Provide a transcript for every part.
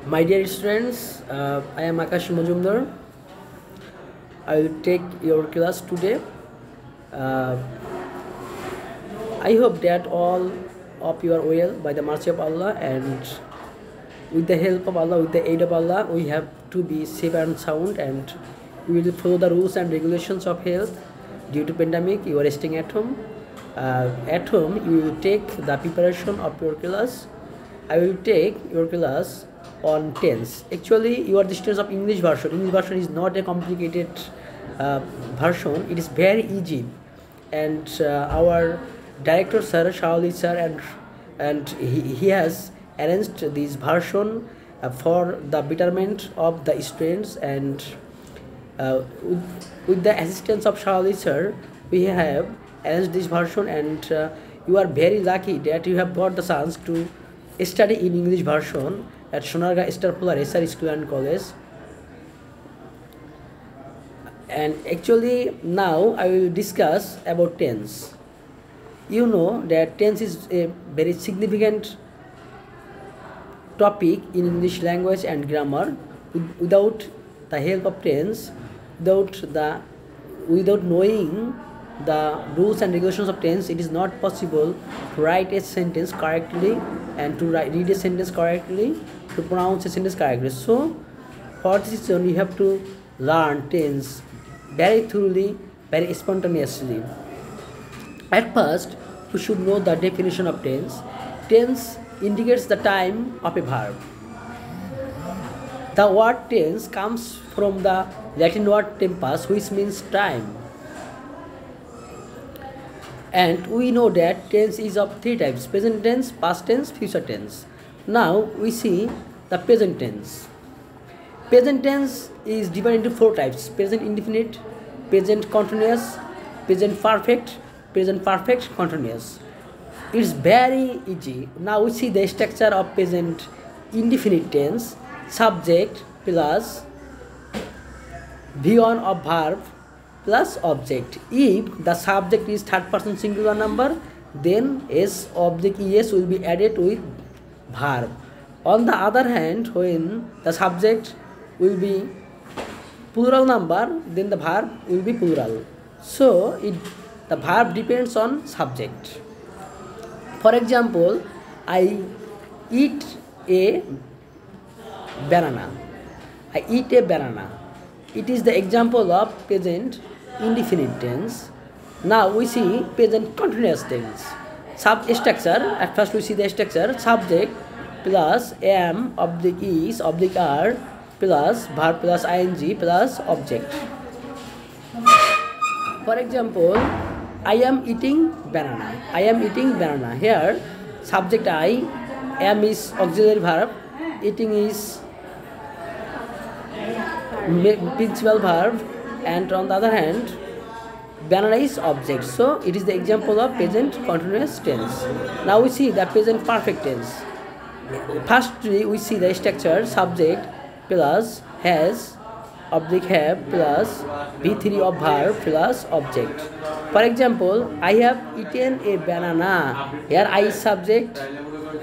My dear students, I am Akash Majumdar. I will take your class today. Uh, I hope that all of you are well by the mercy of Allah, and with the help of Allah, with the aid of Allah, we have to be safe and sound, and we will follow the rules and regulations of health. Due to pandemic, you are staying at home. At home, you will take the preparation of your class. I will take your class on tense. Actually, you are the students of English version. English version is not a complicated version. It is very easy, and our director sir, Shaoli sir, and he has arranged this version for the betterment of the students, and with the assistance of Shaoli sir, we have arranged this version, and you are very lucky that you have got the chance to study in English version at Sonargaon Star Polar SR School and College. And actually now I will discuss about tense. You know that tense is a very significant topic in English language and grammar. Without the help of tense, without knowing the rules and regulations of tense, it is not possible to write a sentence correctly, and to read a sentence correctly, to pronounce a sentence correctly. So for this reason, you have to learn tense very thoroughly, very spontaneously. At first, we should know the definition of tense. Tense indicates the time of a verb. The word tense comes from the Latin word tempus, which means time. And we know that tense is of three types: present tense, past tense, future tense. Now we see the present tense. Present tense is divided into four types: present indefinite, present continuous, present perfect continuous. It's very easy. Now we see the structure of present indefinite tense: subject plus V1 of verb plus object. If the subject is third person singular number, then S object ES will be added with verb. On the other hand, when the subject will be plural number, then the verb will be plural. So the verb depends on subject. For example, I eat a banana. I eat a banana. It is the example of present indefinite tense. Now we see present continuous tense. Structure. At first we see the structure: subject plus am object is object are plus verb plus ing plus object. For example, I am eating banana. I am eating banana. Here, subject I, am is auxiliary verb, eating is principal verb, and on the other hand, banana is object. So it is the example of present continuous tense. Now we see the present perfect tense. Firstly, we see the structure: subject plus has object have plus V3 of verb plus object. For example, I have eaten a banana. Here I is subject,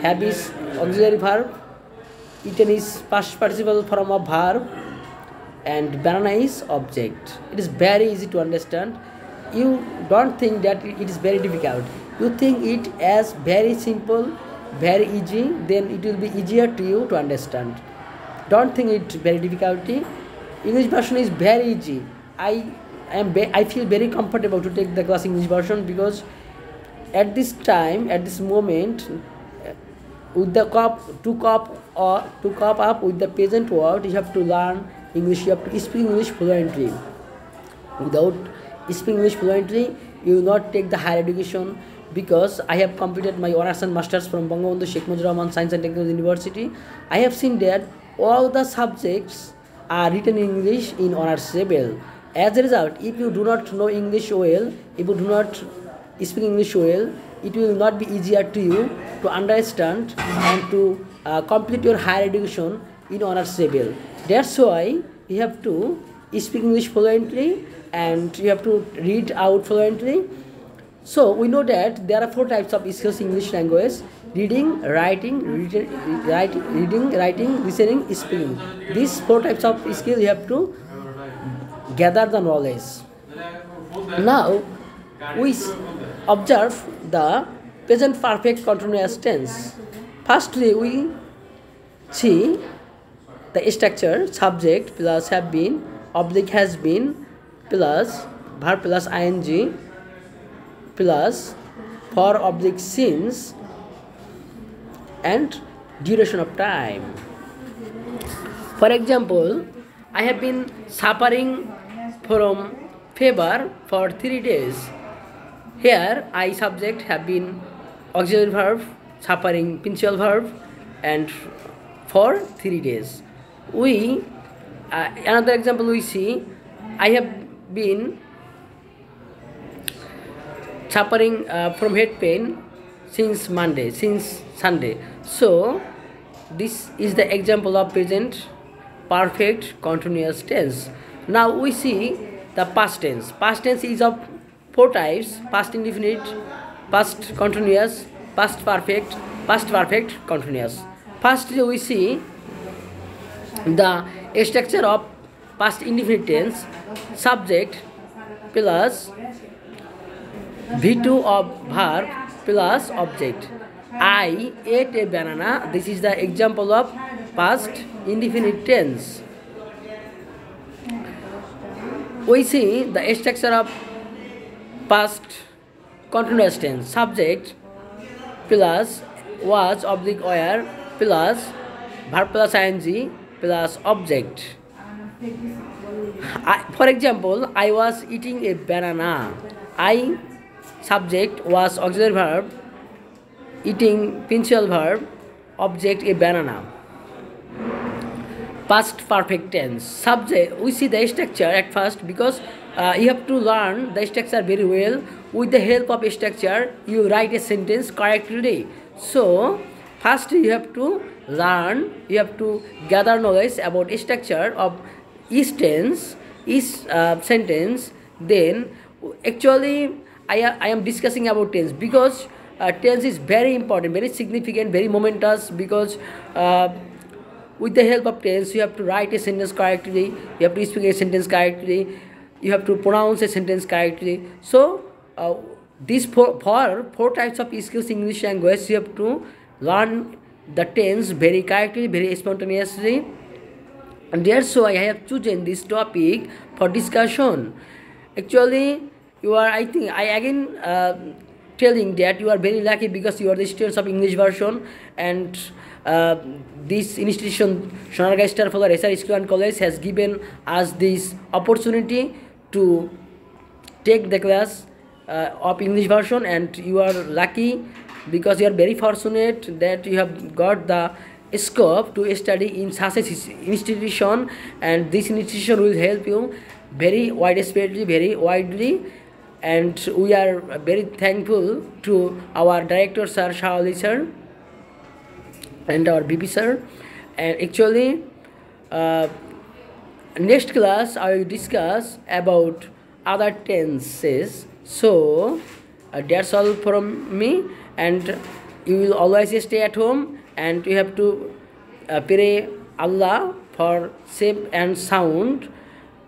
have is auxiliary verb, eaten is past participle form of verb, and banana is object. It is very easy to understand. You don't think that it is very difficult. You think it as very simple, very easy, then it will be easier to you to understand. Don't think it very difficulty. English version is very easy. I feel very comfortable to take the class English version, because at this time, at this moment, with the to cope up with the present word, you have to learn English. You have to speak English fluently. Without speaking English fluently, you will not take the higher education. Because I have completed my honors and masters from Bangabandhu Sheikh Mujibur Rahman Science and Technology University, I have seen that all the subjects are written in English in honors level. As a result, if you do not know English well, if you do not speak English well, it will not be easier to you to understand and to complete your higher education in honors level. That's why you have to speak English fluently, and you have to read out fluently. So we know that there are 4 types of skills in English language: reading, writing, listening, speaking. These 4 types of skills you have to gather the knowledge. Now we observe the present perfect continuous tense. Firstly, we see the structure: subject plus have been, object has been, plus verb plus ing, plus for object since, and duration of time. For example, I have been suffering from fever for 3 days. Here, I subject have been auxiliary verb, suffering principal verb, and for 3 days. We another example we see: I have been suffering from head pain since Sunday. So this is the example of present perfect continuous tense. Now we see the past tense. Past tense is of 4 types: past indefinite, past continuous, past perfect continuous. Firstly, we see the structure of past indefinite tense: subject plus V2 of verb plus object. I ate a banana. This is the example of past indefinite tense. We see the structure of past continuous tense: subject plus was object were plus verb plus ing plus object. For example, I was eating a banana. I subject was auxiliary verb, eating principal verb, object a banana. Past perfect tense. Subject, we see the structure at first because you have to learn the structure very well. With the help of a structure, you write a sentence correctly. So first you have to learn, you have to gather knowledge about structure of each tense, each sentence. Then actually I am discussing about tense because tense is very important, very significant, very momentous, because with the help of tense you have to write a sentence correctly, you have to speak a sentence correctly, you have to pronounce a sentence correctly. So these four types of skills in English language, you have to learn the tense very correctly, very spontaneously. And that's why I have chosen this topic for discussion. Actually, you are, I think, I again telling that you are very lucky because you are the students of English version, and this institution, Sonargaon Star Fuller SR School and College, has given us this opportunity to take the class of English version, and you are lucky because you are very fortunate that you have got the scope to study in such a institution, and this institution will help you very widespreadly, very widely. And we are very thankful to our director sir, Shahali sir, and our BP sir. And actually next class I will discuss about other tenses. So that's all from me, and you will always stay at home, and you have to pray Allah for safe and sound,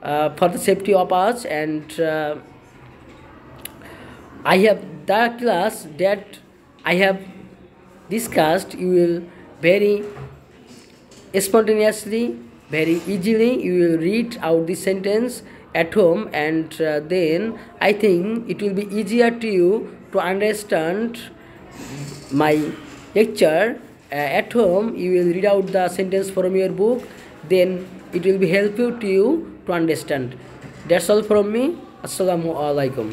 for the safety of us. And I have the class that I have discussed, you will very spontaneously, very easily, you will read out this sentence at home, and then I think it will be easier to you to understand my lecture. At home you will read out the sentence from your book, then it will be helpful to you to understand. That's all from me. Assalamu alaikum.